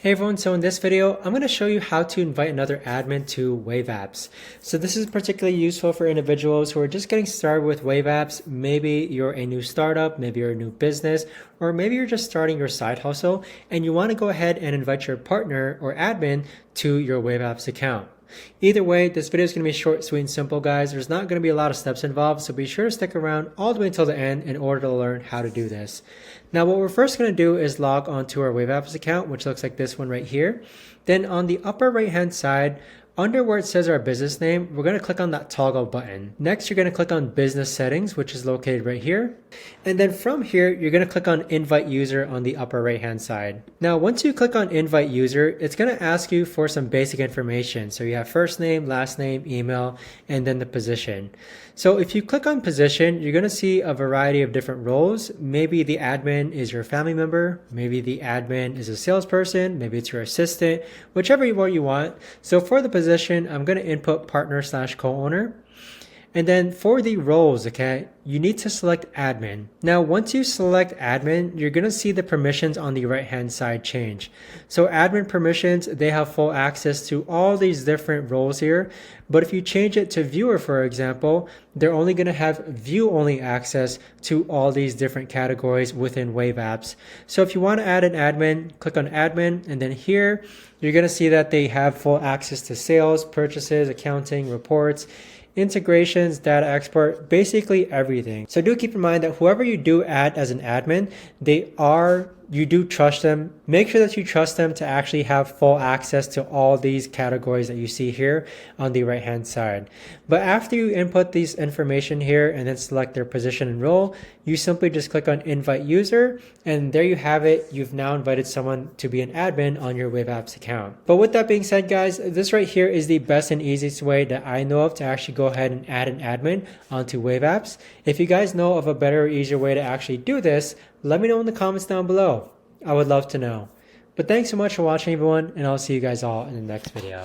Hey everyone, so in this video, I'm going to show you how to invite another admin to Wave Apps. So this is particularly useful for individuals who are just getting started with Wave Apps. Maybe you're a new startup, maybe you're a new business, or maybe you're just starting your side hustle and you want to go ahead and invite your partner or admin to your Wave Apps account. Either way, this video is going to be short, sweet, and simple, guys. There's not going to be a lot of steps involved, so be sure to stick around all the way until the end in order to learn how to do this. Now, what we're first going to do is log onto our Wave Apps account, which looks like this one right here. Then on the upper right-hand side, under where it says our business name, we're going to click on that toggle button. Next, you're going to click on business settings, which is located right here. And then from here, you're going to click on invite user on the upper right hand side. Now, once you click on invite user, it's going to ask you for some basic information. So you have first name, last name, email, and then the position. So if you click on position, you're going to see a variety of different roles. Maybe the admin is your family member. Maybe the admin is a salesperson. Maybe it's your assistant, whichever one you want. So for the position, I'm going to input partner/co-owner. And then for the roles, okay, you need to select admin. Now, once you select admin, you're going to see the permissions on the right-hand side change. So admin permissions, they have full access to all these different roles here. But if you change it to viewer, for example, they're only going to have view-only access to all these different categories within Wave Apps. So if you want to add an admin, click on admin, and then here, you're going to see that they have full access to sales, purchases, accounting, reports, integrations, data export, basically everything. So do keep in mind that whoever you do add as an admin, you do trust them. Make sure that you trust them to actually have full access to all these categories that you see here on the right hand side. But after you input these information here and then select their position and role, you simply just click on invite user, and there you have it. You've now invited someone to be an admin on your Wave Apps account. But with that being said, guys, this right here is the best and easiest way that I know of to actually go ahead and add an admin onto Wave Apps. If you guys know of a better or easier way to actually do this, let me know in the comments down below. I would love to know. But thanks so much for watching, everyone, and I'll see you guys all in the next video.